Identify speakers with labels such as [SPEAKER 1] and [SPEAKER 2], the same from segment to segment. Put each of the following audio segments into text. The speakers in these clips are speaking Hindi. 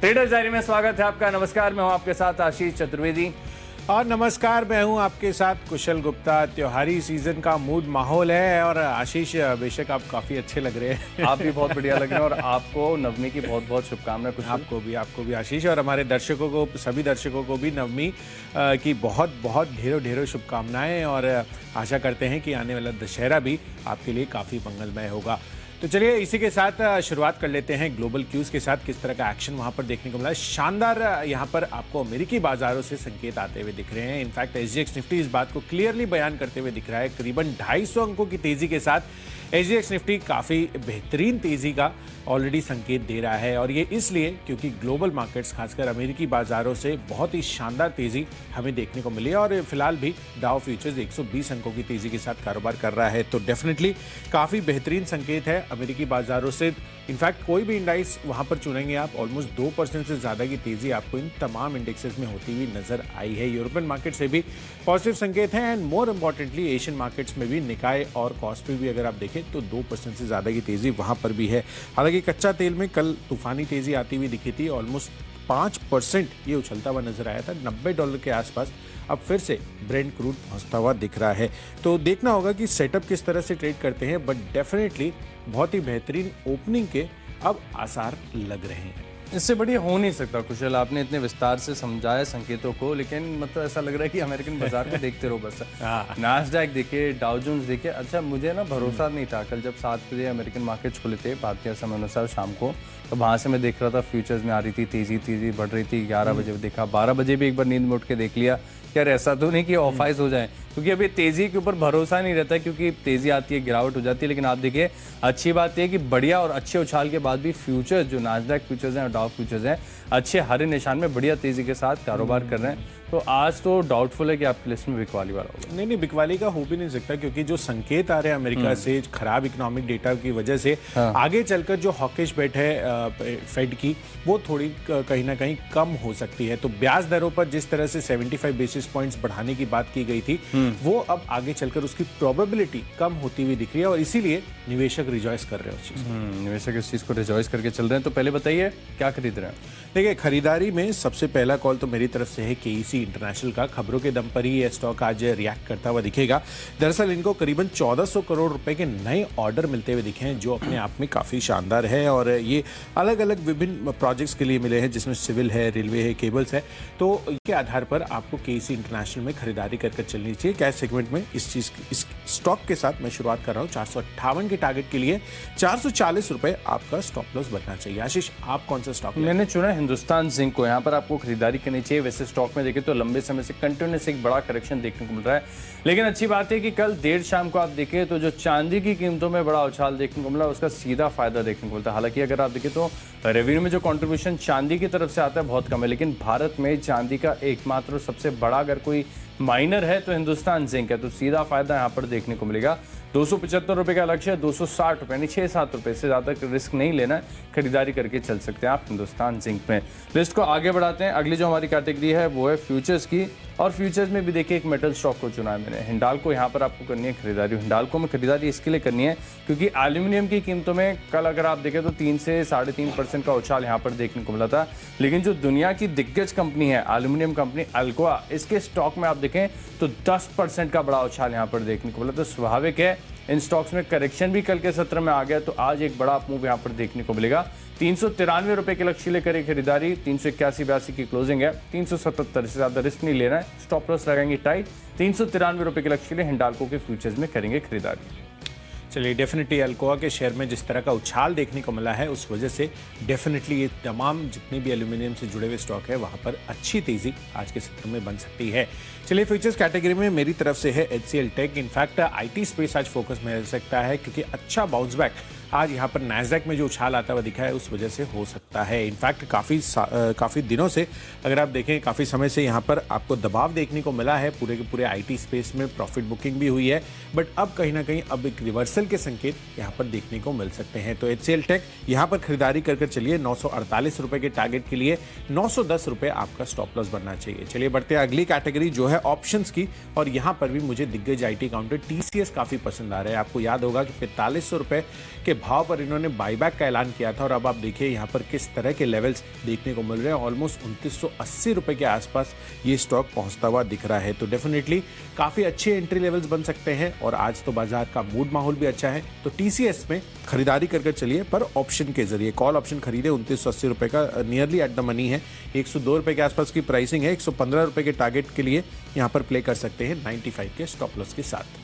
[SPEAKER 1] ट्रेडर्स डायरी में स्वागत है आपका। नमस्कार, मैं हूं आपके साथ आशीष चतुर्वेदी।
[SPEAKER 2] और नमस्कार, मैं हूं आपके साथ कुशल गुप्ता। त्योहारी सीजन का मूड माहौल है और आशीष बेशक आप काफी अच्छे लग रहे हैं।
[SPEAKER 1] आप भी बहुत बढ़िया लग रहे हैं और आपको नवमी की बहुत बहुत शुभकामनाएं। कुछ
[SPEAKER 2] आपको भी आशीष, और हमारे दर्शकों को, सभी दर्शकों को भी नवमी की बहुत बहुत ढेरों शुभकामनाएं। और आशा करते हैं कि आने वाला दशहरा भी आपके लिए काफी मंगलमय होगा। तो चलिए इसी के साथ शुरुआत कर लेते हैं ग्लोबल क्यूज के साथ। किस तरह का एक्शन वहां पर देखने को मिला है। शानदार यहाँ पर आपको अमेरिकी बाजारों से संकेत आते हुए दिख रहे हैं। इनफैक्ट एसजीएक्स निफ्टी इस बात को क्लियरली बयान करते हुए दिख रहा है। करीबन 250 अंकों की तेजी के साथ एसजीएक्स निफ्टी काफी बेहतरीन तेजी का ऑलरेडी संकेत दे रहा है। और ये इसलिए क्योंकि ग्लोबल मार्केट्स, खासकर अमेरिकी बाजारों से बहुत ही शानदार तेजी हमें देखने को मिली है। और फिलहाल भी डाउ फ्यूचर्स 120 अंकों की तेजी के साथ कारोबार कर रहा है। तो डेफिनेटली काफी बेहतरीन संकेत है अमेरिकी बाजारों से। इनफैक्ट कोई भी इंडेक्स वहां पर चुनेंगे आप, ऑलमोस्ट 2% से ज्यादा की तेजी आपको इन तमाम इंडेक्सेस में होती हुई नजर आई है। यूरोपियन मार्केट से भी पॉजिटिव संकेत है and more importantly Asian markets में भी निकाय और कॉस्पी भी अगर आप देखें तो 2% से ज्यादा की तेजी वहां पर भी है। हालांकि कच्चा तेल में कल तूफानी तेजी आती हुई दिखी थी। ऑलमोस्ट 5% ये उछलता हुआ नजर आया था। $90 के आसपास अब फिर से ब्रेंट क्रूड पहुंचता हुआ दिख रहा है। तो देखना होगा कि सेटअप किस तरह से ट्रेड करते हैं। बट डेफिनेटली बहुत ही बेहतरीन ओपनिंग के अब आसार लग रहे हैं।
[SPEAKER 1] इससे बढ़िया हो नहीं सकता कुशल। आपने इतने विस्तार से समझाया संकेतों को, लेकिन मतलब ऐसा लग रहा है कि अमेरिकन बाजार को देखते रहो बस। नास्डैक देखिए, डाउ जोन्स देखिए। अच्छा, मुझे ना भरोसा नहीं था कल जब 7 बजे अमेरिकन मार्केट्स खुले थे भारतीय समय अनुसार शाम को, तो वहाँ से मैं देख रहा था फ्यूचर्स में आ रही थी तेजी बढ़ रही थी। 11 बजे देखा, 12 बजे भी एक बार नींद में उठ के देख लिया यार ऐसा तो नहीं कि ऑफ आइस हो जाए, क्योंकि अभी तेजी के ऊपर भरोसा नहीं रहता है, क्योंकि तेजी आती है गिरावट हो जाती है। लेकिन आप देखिए अच्छी बात यह है कि बढ़िया और अच्छे उछाल के बाद भी फ्यूचर्स जो नास्डैक फ्यूचर्स हैं और डाउ फ्यूचर्स हैं अच्छे हरे निशान में बढ़िया तेजी के साथ कारोबार कर रहे हैं। तो आज तो डाउटफुल है कि आपकी लिस्ट में बिकवाली वाला होगा।
[SPEAKER 2] नहीं, बिकवाली का हो भी नहीं सकता, क्योंकि जो संकेत आ रहे हैं अमेरिका से खराब इकोनॉमिक डेटा की वजह से आगे चलकर जो हॉकिश बेट है फेड की, वो थोड़ी कहीं ना कहीं कम हो सकती है। तो ब्याज दरों पर जिस तरह से 75 बेसिस पॉइंट्स बढ़ाने की बात की गई थी, वो अब आगे चलकर उसकी प्रोबेबिलिटी कम होती हुई दिख रही है। और इसीलिए निवेशक रिजॉइस कर रहे हैं उस चीज को।
[SPEAKER 1] निवेशक इस चीज को रिजॉइस करके चल रहे हैं। तो पहले बताइए क्या खरीद रहे हैं।
[SPEAKER 2] देखिए, खरीदारी में सबसे पहला कॉल तो मेरी तरफ से है केईसी इंटरनेशनल का। खबरों के दम पर ही यह स्टॉक आज रिएक्ट करता हुआ दिखेगा। दरअसल इनको करीबन 1400 करोड़ रुपए के नए ऑर्डर मिलते हुए दिखे हैं, जो अपने आप में काफी शानदार है। और ये अलग अलग विभिन्न प्रोजेक्ट्स के लिए मिले हैं, जिसमें सिविल है, रेलवे है, केबल्स है। तो इसके आधार पर आपको केईसी इंटरनेशनल में खरीदारी कर चलनी चाहिए। कैश सेगमेंट में इस स्टॉक के साथ मैं शुरुआत कर रहा हूँ। 458 के टारगेट के लिए 440 रुपए आपका स्टॉप लॉस बनना चाहिए। आशीष, आप कौन सा स्टॉक?
[SPEAKER 1] मैंने चुना हिंदुस्तान जिंक को। यहाँ पर आपको खरीदारी करनी चाहिए। वैसे स्टॉक में देखें तो लंबे समय से कंटिन्यूस एक बड़ा करेक्शन देखने को मिल रहा है, लेकिन अच्छी बात है कि कल देर शाम को आप देखें तो जो चांदी की कीमतों में बड़ा उछाल देखने को मिला, उसका सीधा फायदा देखने को मिलता है। हालांकि अगर आप देखें तो रेवेन्यू में जो कंट्रीब्यूशन चांदी की तरफ से आता है बहुत कम है, लेकिन भारत में चांदी का एकमात्र सबसे बड़ा अगर कोई माइनर है तो हिंदुस्तान जिंक है। तो सीधा फायदा यहाँ पर देखने को मिलेगा। 275 रुपए का लक्ष्य है, 260 रुपए यानी 6-7 रुपए से ज्यादा रिस्क नहीं लेना है, खरीदारी करके चल सकते हैं आप हिंदुस्तान जिंक में। लिस्ट को आगे बढ़ाते हैं। अगली जो हमारी कैटेगरी है वो है फ्यूचर्स की, और फ्यूचर्स में भी देखिए एक मेटल स्टॉक को चुना है मैंने। हिंडाल्को यहाँ पर आपको करनी है खरीदारी। हिंडाल्को में खरीदारी इसके लिए करनी है क्योंकि एल्यूमिनियम की कीमतों में कल अगर आप देखें तो 3 से 3.5% का उछाल यहाँ पर देखने को मिला था। लेकिन जो दुनिया की दिग्गज कंपनी है एल्यूमिनियम कंपनी अल्कोआ, इसके स्टॉक में आप देखें तो 10% का बड़ा उछाल यहाँ पर देखने को मिला। तो स्वाभाविक है इन स्टॉक्स में करेक्शन भी कल के सत्र में आ गया, तो आज एक बड़ा मूव यहाँ पर देखने को मिलेगा। 393 रुपए के लक्ष्य ले करें खरीदारी। 381-82 की क्लोजिंग है। 377 से ज्यादा रिस्क नहीं लेना है, स्टॉप लॉस लगाएंगे टाइट। 393 रुपए के लक्ष्य ले हिंडाल्को के फ्यूचर्स में करेंगे खरीदारी।
[SPEAKER 2] चलिए, डेफिनेटली अल्कोआ के शेयर में जिस तरह का उछाल देखने को मिला है, उस वजह से डेफिनेटली ये तमाम जितने भी एल्यूमिनियम से जुड़े हुए स्टॉक है वहां पर अच्छी तेजी आज के सत्र में बन सकती है। चलिए, फ्यूचर्स कैटेगरी में मेरी तरफ से है HCL tech. In fact IT space आज फोकस में रह सकता है, क्योंकि अच्छा बाउंस बैक आज यहाँ पर नैस्डैक में जो उछाल आता हुआ दिखा है उस वजह से हो सकता है। इनफैक्ट काफ़ी दिनों से अगर आप देखें, काफ़ी समय से यहाँ पर आपको दबाव देखने को मिला है। पूरे के पूरे आईटी स्पेस में प्रॉफिट बुकिंग भी हुई है, बट अब कहीं ना कहीं अब एक रिवर्सल के संकेत यहाँ पर देखने को मिल सकते हैं। तो HCL टेक यहाँ पर खरीदारी कर चलिए। 948 रुपए के टारगेट के लिए 910 रुपए आपका स्टॉप लॉस बनना चाहिए। चलिए बढ़ते हैं अगली कैटेगरी जो है ऑप्शंस की, और यहाँ पर भी मुझे दिग्गज आईटी काउंटर TCS काफ़ी पसंद आ रहा है। आपको याद होगा कि 4500 रुपए के भाव पर इन्होंने बाईबैक का ऐलान किया था और अब आप देखिए यहाँ पर किस तरह के लेवल्स देखने को मिल रहे हैं। ऑलमोस्ट 2980 रुपए के आसपास ये स्टॉक पहुंचता हुआ दिख रहा है। तो डेफिनेटली काफी अच्छे एंट्री लेवल्स बन सकते हैं और आज तो बाजार का मूड माहौल भी अच्छा है। तो टीसीएस में खरीदारी कर चलिए, पर ऑप्शन के जरिए कॉल ऑप्शन खरीदे। 2980 रुपए का नियरली एट द मनी है। 102 रुपए के आसपास की प्राइसिंग है। 115 रुपए के टारगेट के लिए यहाँ पर प्ले कर सकते हैं 95 के स्टॉप लॉस के साथ।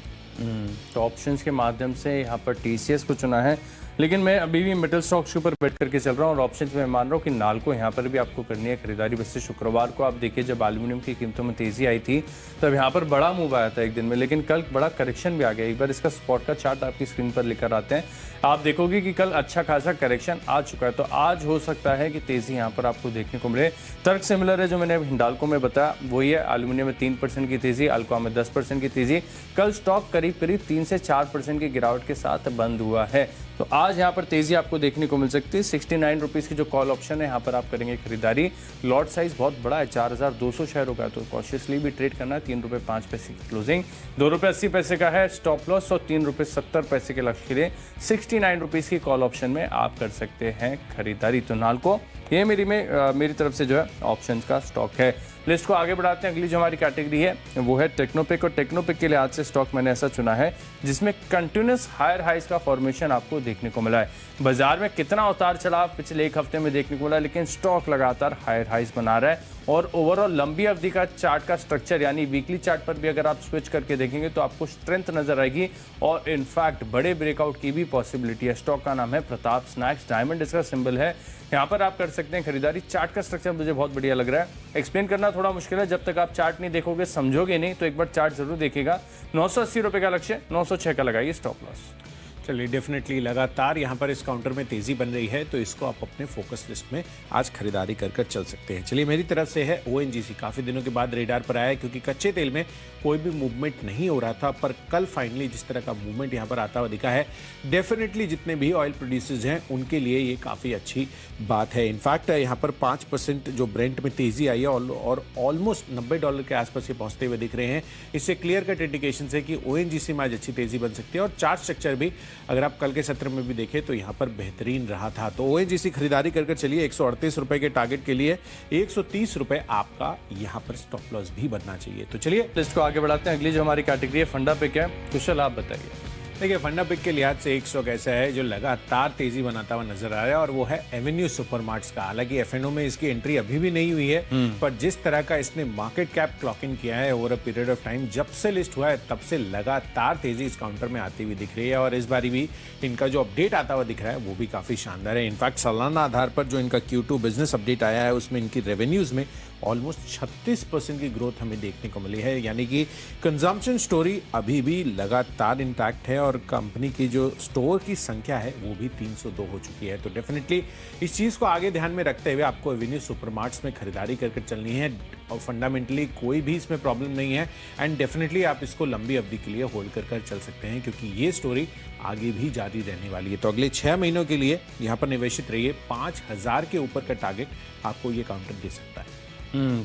[SPEAKER 1] तो ऑप्शंस के माध्यम से यहाँ पर टीसीएस को चुना है, लेकिन मैं अभी भी मेटल स्टॉक्स के ऊपर बैठ करके चल रहा हूँ और ऑप्शंस में मान रहा हूँ कि नाल्को यहाँ पर भी आपको करनी है खरीदारी। वैसे शुक्रवार को आप देखिए जब एल्यूमिनियम की कीमतों में तेजी आई थी तब यहाँ पर बड़ा मूव आया था एक दिन में, लेकिन कल बड़ा करेक्शन भी आ गया। एक बार इसका स्पॉट का चार्ट आपकी स्क्रीन पर लेकर आते हैं। आप देखोगे कि कल अच्छा खासा करेक्शन आ चुका है, तो आज हो सकता है कि तेजी यहाँ पर आपको देखने को मिले। तर्क सिमिलर है जो मैंने हिंडाल्को में बताया, वही है। एल्यूमिनियम में 3% की तेजी, अल्कोआ में 10% की तेजी। कल स्टॉक करीब 3 से 4% की गिरावट के साथ बंद हुआ है। तो आज यहाँ पर तेजी आपको देखने को मिल सकती है। 69 रुपीज़ की जो कॉल ऑप्शन है यहाँ पर आप करेंगे खरीदारी। लॉट साइज बहुत बड़ा है, 4200 शेयरों का, तो कॉशियसली भी ट्रेड करना है। 3 रुपये 5 पैसे की क्लोजिंग, 2 रुपये 80 पैसे का है स्टॉप लॉस और 3 रुपये 70 पैसे के लक्ष्य के लिए 69 रुपीज़ की कॉल ऑप्शन में आप कर सकते हैं खरीदारी। तो नाल्को ये मेरी तरफ से जो है ऑप्शन का स्टॉक है। लिस्ट को आगे बढ़ाते हैं। अगली जो हमारी कैटेगरी है वो है टेक्नोपिक, और टेक्नोपिक के लिए आज से स्टॉक मैंने ऐसा चुना है जिसमें कंटिन्यूस हायर हाइज का फॉर्मेशन आपको देखने को मिला है। बाजार में कितना उतार चढ़ाव पिछले एक हफ्ते में देखने को मिला, लेकिन स्टॉक लगातार हायर हाइज बना रहा है। और ओवरऑल लंबी अवधि का चार्ट का स्ट्रक्चर यानी वीकली चार्ट पर भी अगर आप स्विच करके देखेंगे तो आपको स्ट्रेंथ नजर आएगी और इनफैक्ट बड़े ब्रेकआउट की भी पॉसिबिलिटी है। स्टॉक का नाम है प्रताप स्नैक्स, डायमंड इसका सिंबल है। यहाँ पर आप कर सकते हैं खरीदारी। चार्ट का स्ट्रक्चर मुझे बहुत बढ़िया लग रहा है। एक्सप्लेन करना थोड़ा मुश्किल है, जब तक आप चार्ट नहीं देखोगे समझोगे नहीं, तो एक बार चार्ट जरूर देखिएगा। 980 रुपये का लक्ष्य, 906 का लगाइए स्टॉप लॉस।
[SPEAKER 2] चलिए, डेफिनेटली लगातार यहाँ पर इस काउंटर में तेजी बन रही है, तो इसको आप अपने फोकस लिस्ट में आज खरीदारी कर चल सकते हैं। चलिए, मेरी तरफ से है ओएनजीसी। काफ़ी दिनों के बाद रेडार पर आया है क्योंकि कच्चे तेल में कोई भी मूवमेंट नहीं हो रहा था, पर कल फाइनली जिस तरह का मूवमेंट यहाँ पर आता हुआ दिखा है, डेफिनेटली जितने भी ऑयल प्रोड्यूसर्स हैं उनके लिए ये काफ़ी अच्छी बात है। इनफैक्ट यहाँ पर 5% जो ब्रेंट में तेजी आई है और ऑलमोस्ट $90 के आसपास ये पहुँचते हुए दिख रहे हैं। इससे क्लियर कट इंडिकेशन है कि ओएनजीसी में आज अच्छी तेजी बन सकती है। और चार्ट स्ट्रक्चर भी अगर आप कल के सत्र में भी देखें तो यहाँ पर बेहतरीन रहा था। तो ओएनजीसी खरीदारी कर चलिए। 138 रुपए के टारगेट के लिए 130 रुपए आपका यहाँ पर स्टॉप लॉस भी बनना चाहिए। तो चलिए
[SPEAKER 1] लिस्ट को आगे बढ़ाते हैं। अगली जो हमारी कैटेगरी है फंडा पिक है। कुशल आप बताइए।
[SPEAKER 2] देखिए, फंडा पिक के लिहाज से एक स्टॉक ऐसा है जो लगातार तेजी बनाता हुआ नजर आ रहा है और वो है एवेन्यू सुपरमार्ट्स का। हालांकि एफएनओ में इसकी एंट्री अभी भी नहीं हुई है, पर जिस तरह का इसने मार्केट कैप क्लॉक इन किया है over a period of time, जब से लिस्ट हुआ है तब से लगातार तेजी इस काउंटर में आती हुई दिख रही है। और इस बारी भी इनका जो अपडेट आता हुआ दिख रहा है वो भी काफी शानदार है। इनफैक्ट सालाना आधार पर जो इनका Q2 बिजनेस अपडेट आया है उसमें इनकी रेवेन्यूज में ऑलमोस्ट 36% की ग्रोथ हमें देखने को मिली है। यानी कि कंजम्पशन स्टोरी अभी भी लगातार इंटैक्ट है और कंपनी की जो स्टोर की संख्या है वो भी 302 हो चुकी है। तो डेफिनेटली इस चीज़ को आगे ध्यान में रखते हुए आपको एवेन्यू सुपरमार्ट्स में खरीदारी कर चलनी है और फंडामेंटली कोई भी इसमें प्रॉब्लम नहीं है। एंड डेफिनेटली आप इसको लंबी अवधि के लिए होल्ड कर चल सकते हैं क्योंकि ये स्टोरी आगे भी जारी रहने वाली है। तो अगले 6 महीनों के लिए यहाँ पर निवेशित रहिए। 5000 के ऊपर का टारगेट आपको ये काउंटर दे सकता है।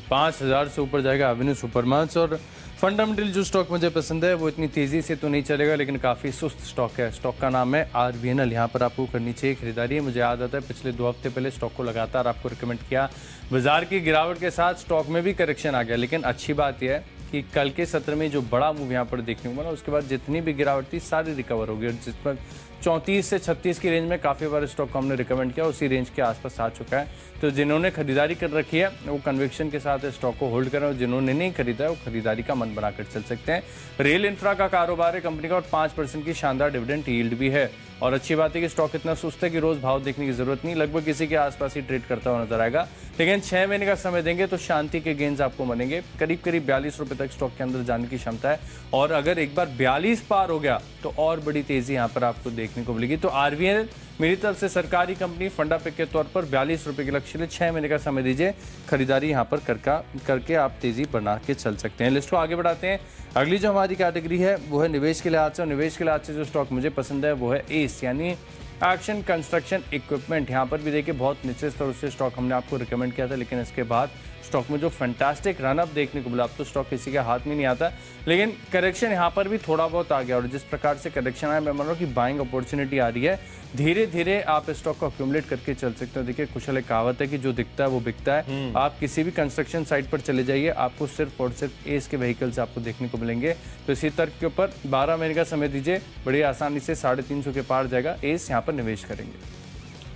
[SPEAKER 1] 5000 से ऊपर जाएगा एवेन्यू सुपरमार्ट्स। और फंडामेंटल जो स्टॉक मुझे पसंद है वो इतनी तेजी से तो नहीं चलेगा, लेकिन काफ़ी सुस्त स्टॉक है। स्टॉक का नाम है RVNL। यहाँ पर आपको करनी चाहिए खरीदारी। मुझे याद आता है पिछले 2 हफ्ते पहले स्टॉक को लगातार आपको रिकमेंड किया। बाजार की गिरावट के साथ स्टॉक में भी करेक्शन आ गया, लेकिन अच्छी बात यह है कि कल के सत्र में जो बड़ा मूव यहाँ पर देखने को मिला उसके बाद जितनी भी गिरावट थी सारी रिकवर होगी। और जिस पर 34 से 36 की रेंज में काफ़ी बार स्टॉक को हमने रिकमेंड किया, उसी रेंज के आसपास आ चुका है। तो जिन्होंने खरीदारी कर रखी है वो कन्विक्शन के साथ स्टॉक को होल्ड करें और जिन्होंने नहीं खरीदा है वो खरीदारी का मन बनाकर चल सकते हैं। रेल इंफ्रा का कारोबार है कंपनी का और 5% की शानदार डिविडेंड यील्ड भी है। और अच्छी बात है कि स्टॉक इतना सुस्त है कि रोज भाव देखने की जरूरत नहीं, लगभग किसी के आसपास ही ट्रेड करता हुआ नजर आएगा। लेकिन 6 महीने का समय देंगे तो शांति के गेंस आपको बनेंगे। करीब 42 रुपए तक स्टॉक के अंदर जाने की क्षमता है और अगर एक बार 42 पार हो गया तो और बड़ी तेजी यहाँ पर आपको देखने को मिलेगी। तो RVNL मेरी तरफ से सरकारी कंपनी फंडा पिक के तौर पर 42 रुपए के लक्ष्य लिए 6 महीने का समय दीजिए। खरीदारी यहाँ पर करके आप तेजी बना के चल सकते हैं। लिस्ट को आगे बढ़ाते हैं। अगली जो हमारी कैटेगरी है वो है निवेश के लिहाज से। और निवेश के लिहाज से जो स्टॉक मुझे पसंद है वो है एस यानी एक्शन कंस्ट्रक्शन इक्विपमेंट। यहाँ पर भी देखिए बहुत निचले स्तर से स्टॉक हमने आपको रिकमेंड किया था, लेकिन इसके बाद स्टॉक में जो फैंटास्टिक रन अप देखने को मिला, अब तो स्टॉक किसी के हाथ में नहीं आता, लेकिन करेक्शन यहाँ पर भी थोड़ा बहुत आ गया और जिस प्रकार से करेक्शन आया मैं मान रहा हूँ कि बाइंग अपॉर्चुनिटी आ रही है। धीरे धीरे आप स्टॉक को अक्यूमुलेट करके चल सकते हो। देखिए कुशल एक कहावत है कि जो दिखता है वो बिकता है। आप किसी भी कंस्ट्रक्शन साइट पर चले जाइए, आपको सिर्फ और सिर्फ एस के व्हीकल्स आपको देखने को मिलेंगे। तो इसी तर्क के ऊपर 12 महीने का समय दीजिए, बड़ी आसानी से 350 के पार जाएगा। एस यहाँ पर निवेश करेंगे।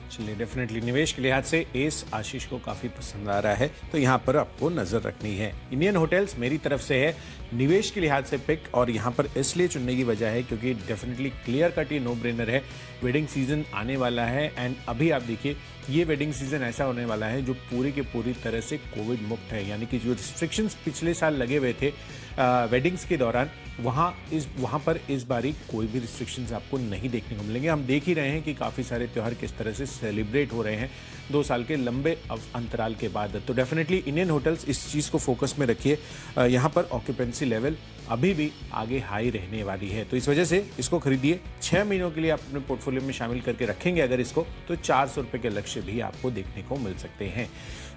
[SPEAKER 2] चलिए, डेफिनेटली निवेश के लिहाज से एस आशीष को काफ़ी पसंद आ रहा है, तो यहाँ पर आपको नज़र रखनी है। इंडियन होटल्स मेरी तरफ से है निवेश के लिहाज से पिक, और यहाँ पर इसलिए चुनने की वजह है क्योंकि डेफिनेटली क्लियर कट ये नो ब्रेनर है। वेडिंग सीजन आने वाला है एंड अभी आप देखिए ये वेडिंग सीजन ऐसा होने वाला है जो पूरी के पूरी तरह से कोविड मुक्त है, यानी कि जो रिस्ट्रिक्शंस पिछले साल लगे हुए थे वेडिंग्स के दौरान, वहाँ पर इस बारी कोई भी रिस्ट्रिक्शंस आपको नहीं देखने को मिलेंगे। हम देख ही रहे हैं कि काफ़ी सारे त्यौहार किस तरह से सेलिब्रेट हो रहे हैं 2 साल के लंबे अंतराल के बाद। तो डेफिनेटली इंडियन होटल्स इस चीज़ को फोकस में रखिए। यहाँ पर ऑक्यूपेंसी लेवल अभी भी आगे हाई रहने वाली है, तो इस वजह से इसको खरीदिए। 6 महीनों के लिए आप अपने पोर्टफोलियो में शामिल करके रखेंगे अगर इसको, तो 400 रुपये के लक्ष्य भी आपको देखने को मिल सकते हैं।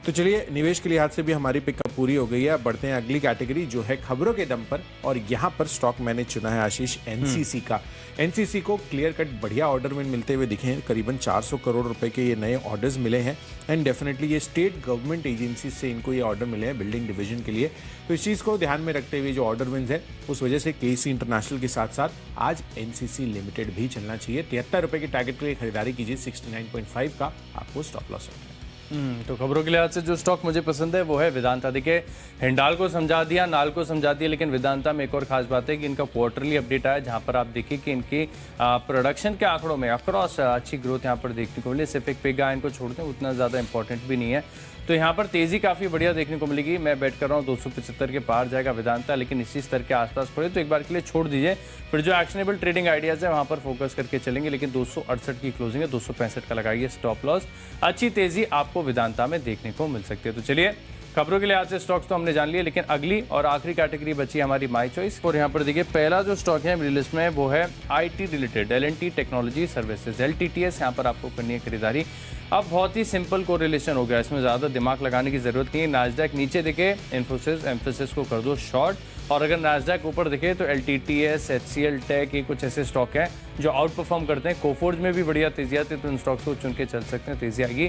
[SPEAKER 2] तो चलिए, निवेश के लिहाज से भी हमारी पिकअप पूरी हो गई है। अब बढ़ते हैं अगली कैटेगरी जो है खबरों के दम पर, और यहाँ पर स्टॉक मैंने चुना है आशीष एनसीसी का। एनसीसी को क्लियर कट बढ़िया ऑर्डर में मिलते हुए दिखे हैं, करीबन 400 करोड़ रुपए के ये नए ऑर्डर्स मिले हैं एंड डेफिनेटली ये स्टेट गवर्नमेंट एजेंसी से इनको ये ऑर्डर मिले हैं बिल्डिंग डिवीजन के लिए। तो इस चीज़ को ध्यान में रखते हुए जो ऑर्डर विन्स है उस वजह से केसी इंटरनेशनल के साथ साथ आज एनसीसी लिमिटेड भी चलना चाहिए। 73 रुपये के टारगेट के लिए खरीदारी कीजिए। 69.5 का आपको स्टॉप लॉस है।
[SPEAKER 1] तो खबरों के लिहाज से जो स्टॉक मुझे पसंद है वो है वेदांता। देखिए हिंडाल को समझा दिया, नाल को समझा दिया, लेकिन वेदांता में एक और खास बात है कि इनका क्वार्टरली अपडेट आया जहां पर आप देखिए कि इनकी प्रोडक्शन के आंकड़ों में अक्रॉस अच्छी ग्रोथ यहां पर देखने को मिली। सिर्फ एक पेगा इनको छोड़ते हैं उतना ज़्यादा इंपॉर्टेंट भी नहीं है, तो यहाँ पर तेज़ी काफ़ी बढ़िया देखने को मिलेगी। मैं बेट कर रहा हूँ 275 के पार जाएगा वेदांता, लेकिन इसी स्तर के आसपास पड़े तो एक बार के लिए छोड़ दीजिए। फिर जो एक्शनेबल ट्रेडिंग आइडियाज़ है वहाँ पर फोकस करके चलेंगे, लेकिन 268 की क्लोजिंग है, 265 का लगाइए स्टॉप लॉस। अच्छी तेज़ी आपको वेदांता में देखने को मिल सकती है। तो चलिए, खबरों के लिहाज से स्टॉक्स तो हमने जान लिए, लेकिन अगली और आखिरी कैटेगरी बची हमारी माई चॉइस। और यहाँ पर देखिए पहला जो स्टॉक है मेरी लिस्ट में वो है IT related, L&T technology services, LTTS। यहाँ पर आपको करनी है खरीदारी। अब बहुत ही सिंपल कोरिलेशन हो गया, इसमें ज़्यादा दिमाग लगाने की ज़रूरत नहीं है। नास्डैक नीचे दिखे इन्फोसिस एम्फेसिस को कर दो शॉर्ट, और अगर नास्डैक ऊपर दिखे तो LTTS, HCL टेक, ये कुछ ऐसे स्टॉक हैं जो आउट परफॉर्म करते हैं। कोफोर्ज में भी बढ़िया तेजी आती है, तो इन स्टॉक्स को चुन के चल सकते हैं। तेजी आएगी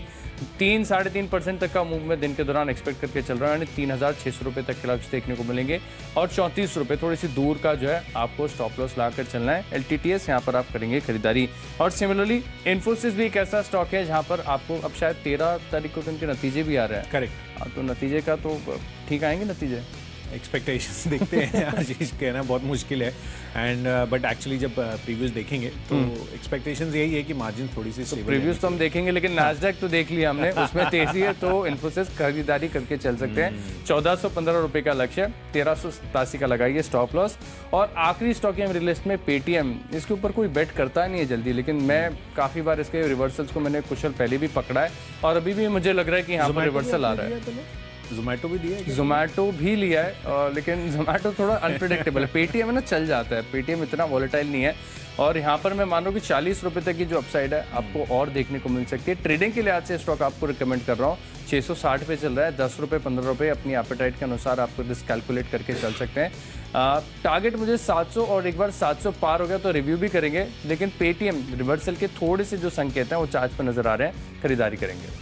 [SPEAKER 1] 3-3.5% तक का मूव में दिन के दौरान एक्सपेक्ट करके चल रहा है, यानी 3,600 रुपये तक के लक्ष्य देखने को मिलेंगे। और 34 रुपये थोड़ी सी दूर का जो है आपको स्टॉप लॉस ला कर चलना है। LTTS यहाँ पर आप करेंगे खरीदारी। और सिमिलरली इन्फोसिस भी एक ऐसा स्टॉक है जहाँ पर आपको अब शायद 13 तारीख को उनके नतीजे भी आ रहे हैं।
[SPEAKER 2] करेक्ट।
[SPEAKER 1] तो नतीजे का तो ठीक आएंगे नतीजे,
[SPEAKER 2] एक्सपेक्टेशंस देखते हैं आशीष, कहना बहुत मुश्किल है एंड बट एक्चुअली जब प्रीव्यूज देखेंगे तो एक्सपेक्टेशंस यही है कि मार्जिन थोड़ी सी स्टेबल।
[SPEAKER 1] प्रीव्यूज तो हम देखेंगे, लेकिन नास्डैक तो देख लिया हमने, उसमें तेजी है, तो इन्फोसिस खरीदारी करके चल सकते हैं। 1415 रुपये का लक्ष्य, 1387 का लगाइए स्टॉप लॉस। और आखिरी स्टॉक है मेरी लिस्ट में पेटीएम। इसके ऊपर कोई बेट करता नहीं है जल्दी, लेकिन मैं काफ़ी बार इसके रिवर्सल्स को मैंने कुशल पहले भी पकड़ा है और अभी भी मुझे लग रहा है कि यहाँ पर रिवर्सल आ रहा है।
[SPEAKER 2] जोमेटो भी दिया है,
[SPEAKER 1] जोमेटो भी लिया है, लेकिन जोमेटो थोड़ा अनप्रिडिक्टेबल है। पेटीएम है ना, चल जाता है, पेटीएम इतना वॉलेटाइल नहीं है। और यहाँ पर मैं मान रहा हूँ कि 40 रुपये तक की जो अपसाइड है आपको और देखने को मिल सकती है। ट्रेडिंग के लिहाज से स्टॉक आपको रिकमेंड कर रहा हूँ। 660 पे चल रहा है, 10 रुपये 15 रुपये अपनी एपेटाइट के अनुसार आपको रिस्क कैलकुलेट करके चल सकते हैं। टारगेट मुझे 700, और एक बार 700 पार हो गया तो रिव्यू भी करेंगे, लेकिन पेटीएम रिवर्सल के थोड़े से जो संकेत हैं वो चार्ट पर नजर आ रहे हैं, खरीदारी करेंगे।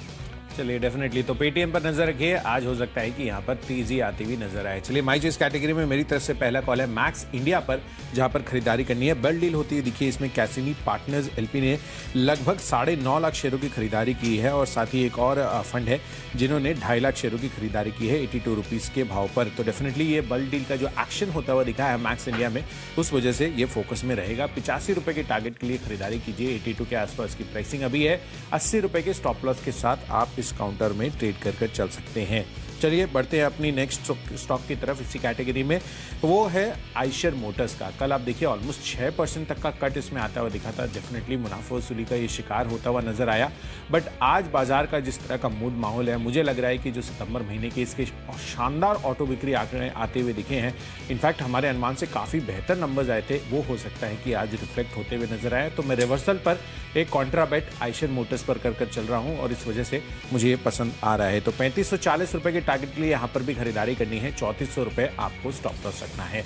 [SPEAKER 2] चलिए डेफिनेटली, तो पेटीएम पर नजर रखिए, आज हो सकता है कि यहाँ पर तेजी आती हुई नजर आए। चलिए, माई चॉइस कैटेगरी में मेरी तरफ से पहला कॉल है मैक्स इंडिया पर, जहाँ पर खरीदारी करनी है। बेल डील होती है, देखिए इसमें कैसिनी पार्टनर्स एलपी ने लगभग 9.5 लाख शेयरों की खरीदारी की है, और साथ ही एक और फंड है जिन्होंने 2.5 लाख शेयरों की खरीदारी की है 82 रुपीज़ के भाव पर। तो डेफिनेटली ये बेल डील का जो एक्शन होता हुआ दिखा है मैक्स इंडिया में, उस वजह से ये फोकस में रहेगा। 85 रुपये के टारगेट के लिए खरीदारी कीजिए। 82 के आसपास की प्राइसिंग अभी है। 80 रुपये के स्टॉप लॉस के साथ आप इस काउंटर में ट्रेड कर चल सकते हैं। चलिए बढ़ते हैं अपनी नेक्स्ट स्टॉक की तरफ इसी कैटेगरी में, वो है आइशर मोटर्स का। कल आप देखिए ऑलमोस्ट 6% तक का कट इसमें आता हुआ दिखा था। डेफिनेटली मुनाफा वसूली का ये शिकार होता हुआ नजर आया, बट आज बाजार का जिस तरह का मूड माहौल है, मुझे लग रहा है कि जो सितंबर महीने के इसके शानदार ऑटो बिक्री आंकड़े आते हुए दिखे हैं, इनफैक्ट हमारे अनुमान से काफ़ी बेहतर नंबर्स आए थे, वो हो सकता है कि आज रिफ्लेक्ट होते हुए नजर आए। तो मैं रिवर्सल पर एक कॉन्ट्रा बेट आइशर मोटर्स पर कर चल रहा हूँ, और इस वजह से मुझे ये पसंद आ रहा है। तो 3540 रुपये के टारगेट के लिए यहाँ पर भी खरीदारी करनी है। 3400 रुपये आपको स्टॉप लॉस रखना है।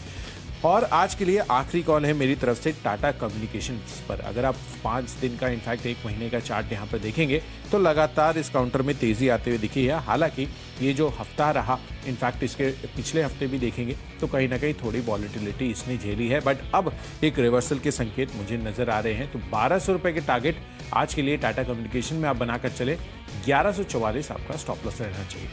[SPEAKER 2] और आज के लिए आखिरी कॉल है मेरी तरफ से टाटा कम्युनिकेशंस पर। अगर आप 5 दिन का इनफैक्ट 1 महीने का चार्ट यहाँ पर देखेंगे तो लगातार इस काउंटर में तेजी आते हुए दिखी है। हालांकि ये जो हफ्ता रहा, इनफैक्ट इसके पिछले हफ्ते भी देखेंगे तो कहीं ना कहीं थोड़ी वॉलेटिलिटी इसने झेली है, बट अब एक रिवर्सल के संकेत मुझे नजर आ रहे हैं। तो 1200 रुपये के टारगेट आज के लिए टाटा कम्युनिकेशन में आप बनाकर चले। 1144 आपका स्टॉप लॉस रहना चाहिए।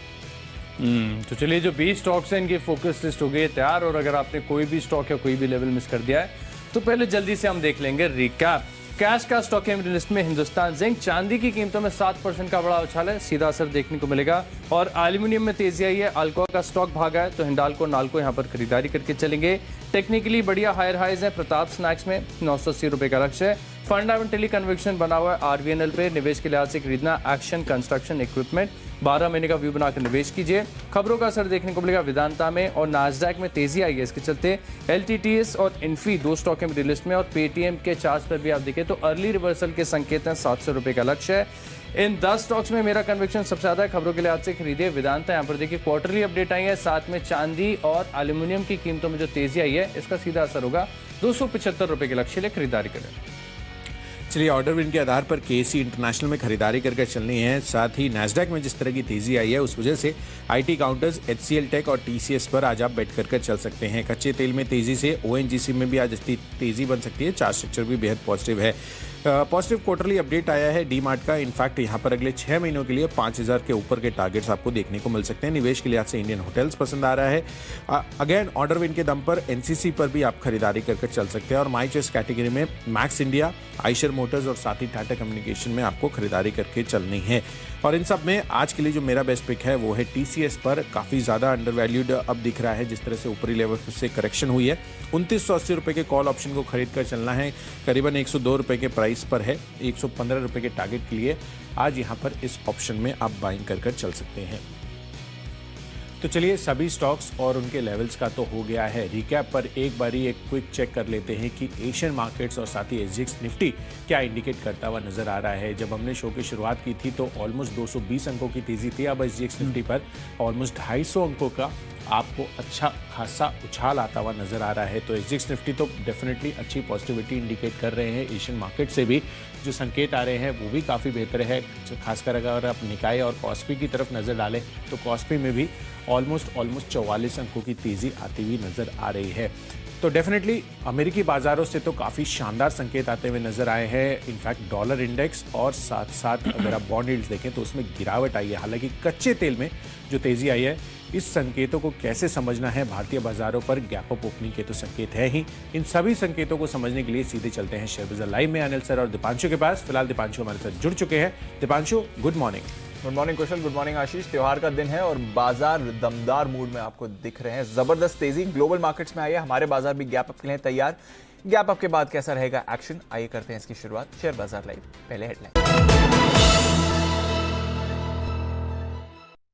[SPEAKER 1] तो चलिए, जो 20 स्टॉक्स हैं इनकी फोकस लिस्ट हो गई है तैयार, और अगर आपने कोई भी स्टॉक या कोई भी लेवल मिस कर दिया है तो पहले जल्दी से हम देख लेंगे रिकैप। कैश का स्टॉक है मेरी लिस्ट में हिंदुस्तान जिंक। चांदी की कीमतों में 7% का बड़ा उछाल है, सीधा असर देखने को मिलेगा। और एल्यूमिनियम में तेजी आई है, अल्कोआ का स्टॉक भागा है तो हिंडाल्को नाल्को यहाँ पर खरीदारी करके चलेंगे। टेक्निकली बढ़िया हायर हाइज है प्रताप स्नैक्स में, 980 रुपये का लक्ष्य है। फंडामेंटली कन्विक्शन बना हुआ है आरवीएनएल पे, निवेश के लिहाज से खरीदना एक्शन कंस्ट्रक्शन इक्विपमेंट। 12 महीने का व्यू बनाकर निवेश कीजिए। खबरों का असर देखने को मिलेगा वेदांता में, और नास्डैक में तेजी आई है, इसके चलते एलटीटीएस और इन्फी 2 स्टॉक है मेरी लिस्ट में। और पेटीएम के चार्ज पर भी आप देखें तो अर्ली रिवर्सल के संकेत हैं, 700 रुपये का लक्ष्य है। इन 10 स्टॉक्स में मेरा कन्विक्शन सबसे ज्यादा है, खबरों के लिहाज से खरीदिए। वेदांता यहाँ पर देखिए क्वार्टरली अपडेट आई है, साथ में चांदी और एल्यूमिनियम की कीमतों में जो तेजी आई है इसका सीधा असर होगा। 275 रुपये के लक्ष्य लिए खरीदारी करें।
[SPEAKER 2] चलिए, ऑर्डर विन के आधार पर केसी इंटरनेशनल में खरीदारी करके चलनी है। साथ ही नैस्डैक में जिस तरह की तेजी आई है उस वजह से आईटी काउंटर्स, एचसीएल टेक और टीसीएस पर आज आप बेट कर चल सकते हैं। कच्चे तेल में तेजी से ओएनजीसी में भी आज तेजी बन सकती है। चार्ट स्ट्रक्चर भी बेहद पॉजिटिव है। पॉजिटिव क्वार्टरली अपडेट आया है डी मार्ट का। इनफैक्ट यहाँ पर अगले 6 महीनों के लिए 5000 के ऊपर के टारगेट्स आपको देखने को मिल सकते हैं। निवेश के लिहाज से इंडियन होटल्स पसंद आ रहा है। अगेन ऑर्डर विन के दम पर एनसीसी पर भी आप खरीदारी करके चल सकते हैं। और माई चॉइस कैटेगरी में मैक्स इंडिया, आइशर मोटर्स और साथ ही टाटा कम्युनिकेशन में आपको खरीदारी करके चलनी है। और इन सब में आज के लिए जो मेरा बेस्ट पिक है वो है टीसीएस पर। काफ़ी ज़्यादा अंडर वैल्यूड अब दिख रहा है, जिस तरह से ऊपरी लेवल से करेक्शन हुई है। 2980 रुपये के कॉल ऑप्शन को खरीद कर चलना है। करीबन 102 रुपये के प्राइस पर है। 115 रुपये के टारगेट के लिए आज यहाँ पर इस ऑप्शन में आप बाइंग कर चल सकते हैं। तो चलिए, सभी स्टॉक्स और उनके लेवल्स का तो हो गया है रिकैप, पर एक बारी एक क्विक चेक कर लेते हैं कि एशियन मार्केट्स और साथ ही एसजीएक्स निफ्टी क्या इंडिकेट करता हुआ नजर आ रहा है। जब हमने शो की शुरुआत की थी तो ऑलमोस्ट 220 अंकों की तेजी थी। अब एसजीएक्स निफ्टी पर ऑलमोस्ट 250 अंकों का आपको अच्छा खासा उछाल आता हुआ नजर आ रहा है। तो एसजीएक्स निफ्टी तो डेफिनेटली अच्छी पॉजिटिविटी इंडिकेट कर रहे हैं। एशियन मार्केट से भी जो संकेत आ रहे हैं वो भी काफ़ी बेहतर है। खासकर अगर आप निकाय और कॉस्पी की तरफ नज़र डालें तो कॉस्पी में भी ऑलमोस्ट 44 अंकों की तेज़ी आती हुई नज़र आ रही है। तो डेफिनेटली अमेरिकी बाजारों से तो काफ़ी शानदार संकेत आते हुए नजर आए हैं। इनफैक्ट डॉलर इंडेक्स और साथ साथ अगर आप बॉन्ड यील्ड्स देखें तो उसमें गिरावट आई है। हालांकि कच्चे तेल में जो तेज़ी आई है, इस संकेतों को कैसे समझना है, भारतीय बाजारों पर गैप अप ओपनिंग के तो संकेत है ही। इन सभी संकेतों को समझने के लिए सीधे चलते हैं शेयर बाजार लाइव में अनिल सर और दीपांशु के पास। फिलहाल दीपांशु हमारे साथ जुड़ चुके हैं। Deepanshu, good morning.
[SPEAKER 3] Good morning Kushal, good morning Ashish. त्योहार का दिन है और बाजार दमदार मूड में आपको दिख रहे हैं। जबरदस्त तेजी ग्लोबल मार्केट्स में आई है, हमारे बाजार भी गैप अप के लिए तैयार। गैप अप के बाद कैसा रहेगा एक्शन, आइए करते हैं इसकी शुरुआत। शेयर बाजार लाइव, पहले हेडलाइन।